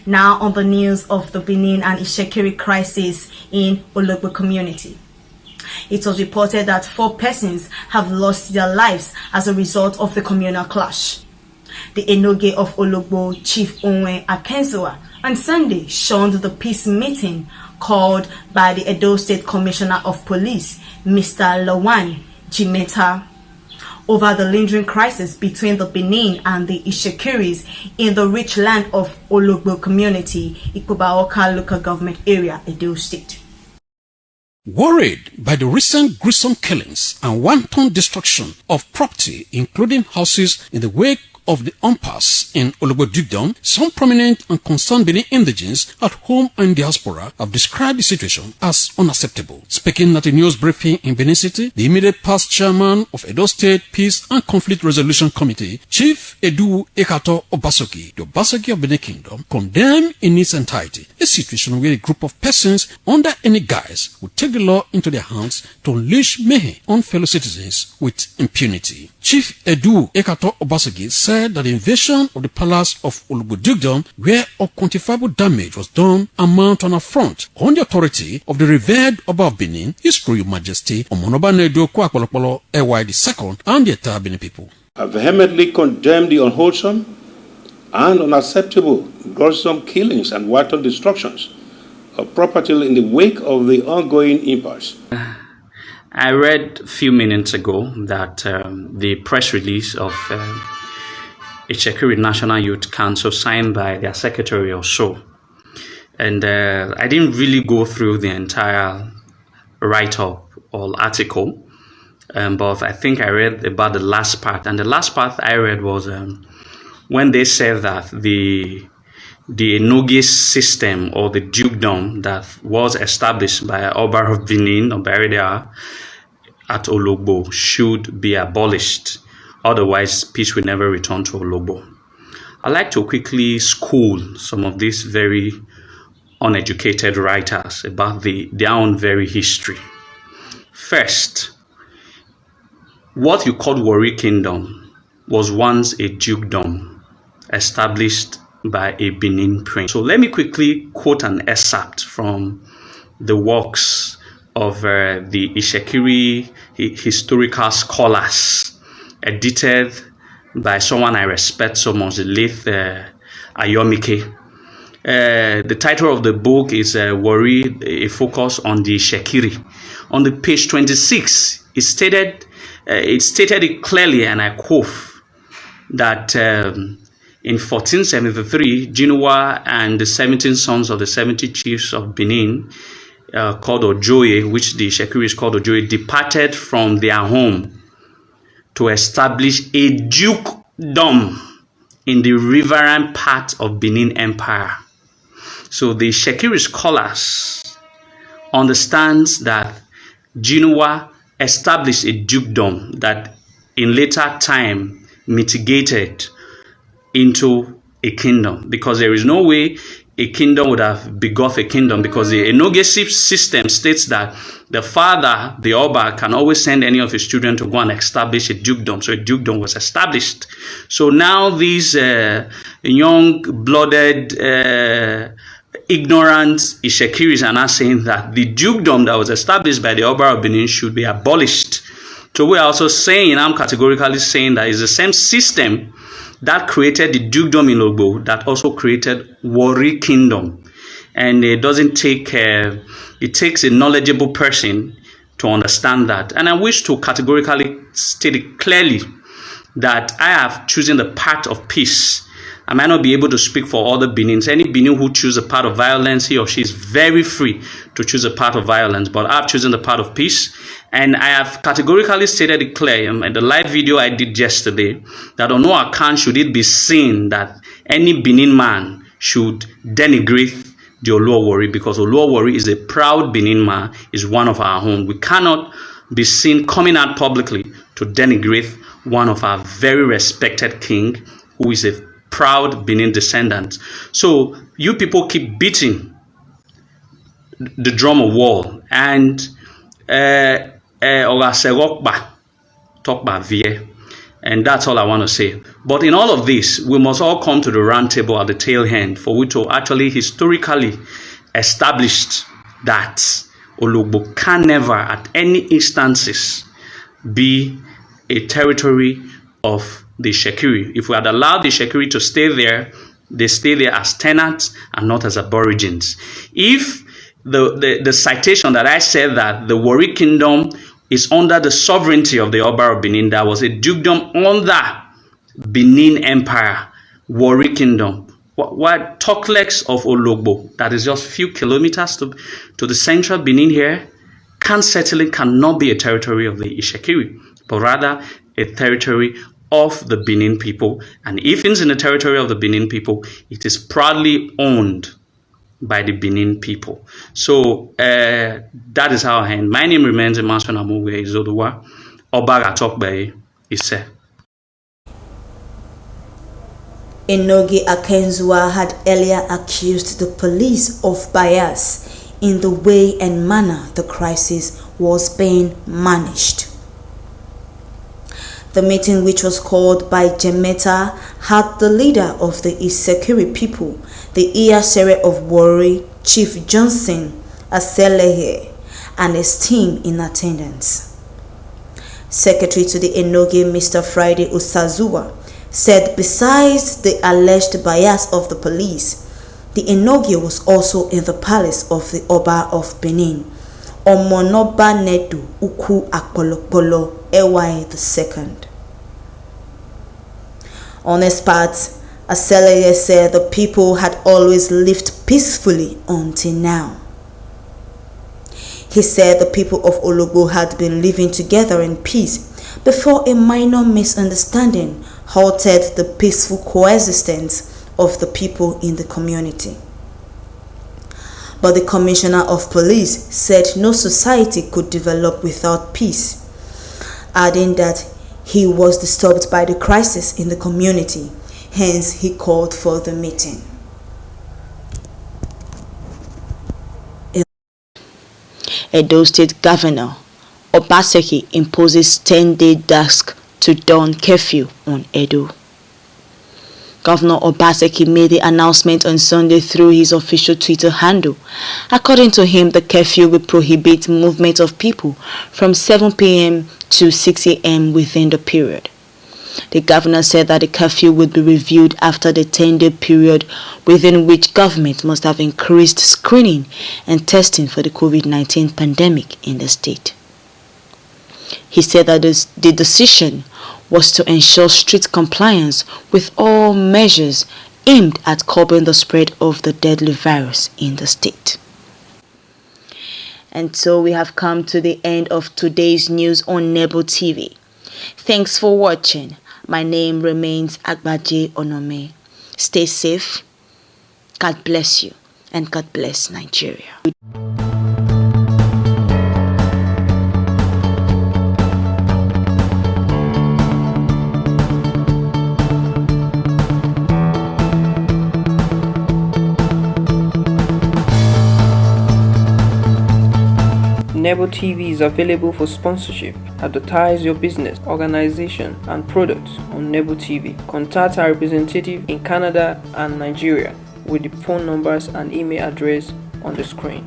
Now on the news of the Benin and Itsekiri crisis in Ologbo community. It was reported that 4 persons have lost their lives as a result of the communal clash. The Enoge of Ologbo, Chief Onwe Akenzoa, on Sunday shunned the peace meeting called by the Edo State Commissioner of Police, Mr. Lawan Jimeta, over the lingering crisis between the Benin and the Itsekiris in the rich land of Ologbo community, Ikubaoka local government area, Edo State. Worried by the recent gruesome killings and wanton destruction of property, including houses, in the wake of the impasse in Ologbo Dukedom, some prominent and concerned Benin indigents at home and diaspora have described the situation as unacceptable. Speaking at a news briefing in Benin City, the immediate past chairman of Edo State Peace and Conflict Resolution Committee, Chief Edu Ekato Obaseki, the Obaseki of Benin Kingdom, condemned in its entirety a situation where a group of persons under any guise would take the law into their hands to unleash mayhem on fellow citizens with impunity. Chief Edu Ekato Obaseki said that the invasion of the palace of Ologbo Dukedom, where unquantifiable damage was done, amount to an affront on the authority of the revered Oba of Benin, His Royal Majesty Omonoba Nedo Kwakwalopolo Ewa II, and the entire Benin people. I vehemently condemn the unwholesome and unacceptable gruesome killings and wanton destructions of property in the wake of the ongoing impasse. I read a few minutes ago that the press release of Itsekiri National Youth Council signed by their secretary or so. And I didn't really go through the entire write-up or article, but I think I read about the last part. And the last part I read was when they said that the Enoge system or the dukedom that was established by Oba of Benin or Barrier at Ologbo should be abolished. Otherwise, peace will never return to Ologbo. I'd like to quickly school some of these very uneducated writers about their own very history. First, what you called Warri Kingdom was once a dukedom established by a Benin prince. So let me quickly quote an excerpt from the works of the Itsekiri historical scholars, edited by someone I respect so much, the late Ayomike. The title of the book is Warri, a focus on the Itsekiri. On the page 26, it stated it clearly, and I quote, that in 1473, Jinua and the 17 sons of the 70 chiefs of Benin, called Ojoye, which the Itsekiri is called Ojoye, departed from their home to establish a dukedom in the riverine part of Benin Empire. So the Itsekiri scholars understands that Jinua established a dukedom that in later time mitigated into a kingdom, because there is no way a kingdom would have begot a kingdom, because the Enoge system states that the father, the Oba, can always send any of his children to go and establish a dukedom. So a dukedom was established. So now these young-blooded, ignorant Itsekiris are now saying that the dukedom that was established by the Oba of Benin should be abolished. So we are also saying, I'm categorically saying that it's the same system that created the dukedom in Ologbo that also created Warri Kingdom. And it doesn't take, it takes a knowledgeable person to understand that. And I wish to categorically state it clearly that I have chosen the path of peace. I might not be able to speak for other Benins. Any Benin who chooses a path of violence, he or she is very free to choose a path of violence. But I've chosen the path of peace. And I have categorically stated it clear in the live video I did yesterday that on no account should it be seen that any Benin man should denigrate the Oluo Warri, because Oluo Warri is a proud Benin man, is one of our own. We cannot be seen coming out publicly to denigrate one of our very respected king, who is a proud Benin descendant. So you people keep beating the drum of war, and And that's all I want to say. But in all of this, we must all come to the round table at the tail end for we to actually historically establish that Ologbo can never at any instances be a territory of the Itsekiri. If we had allowed the Itsekiri to stay there, they stay there as tenants and not as aborigines. If the citation that I said that the Warri kingdom is under the sovereignty of the Oba of Benin, that was a dukedom under Benin Empire, Warri kingdom. What talk less of Ologbo, that is just few kilometers to the central Benin here, certainly cannot be a territory of the Itsekiri, but rather a territory of the Benin people. And if it's in the territory of the Benin people, it is proudly owned by the Benin people. So that is how I end. My name remains Emmanuel Amugwe Izodowa. Obaga Tokbe Ise. Enoge Akenzua had earlier accused the police of bias in the way and manner the crisis was being managed. The meeting, which was called by Jemeta, had the leader of the Itsekiri people, the Iyasere of Warri, Chief Johnson Aselehe, and his team in attendance. Secretary to the Enoge, Mr. Friday Usazuwa, said besides the alleged bias of the police, the Enoge was also in the palace of the Oba of Benin, Omonoba Nedu Uku Akpolokpolo Ewaye II. On his part, Aseleye said the people had always lived peacefully until now. He said the people of Ologbo had been living together in peace before a minor misunderstanding halted the peaceful coexistence of the people in the community. But the Commissioner of Police said no society could develop without peace, adding that he was disturbed by the crisis in the community, hence he called for the meeting. Edo State Governor Obaseki imposes 10-day dusk to dawn curfew on Edo. Governor Obaseki made the announcement on Sunday through his official Twitter handle. According to him, the curfew will prohibit movement of people from 7 p.m. to 6 a.m. within the period. The governor said that the curfew would be reviewed after the 10-day period within which government must have increased screening and testing for the COVID-19 pandemic in the state. He said that the decision was to ensure strict compliance with all measures aimed at curbing the spread of the deadly virus in the state. And so we have come to the end of today's news on Nebo TV. Thanks for watching. My name remains Agbaje Onome. Stay safe. God bless you, and God bless Nigeria. Nebo TV is available for sponsorship. Advertise your business, organization, and products on Nebo TV. Contact our representative in Canada and Nigeria with the phone numbers and email address on the screen.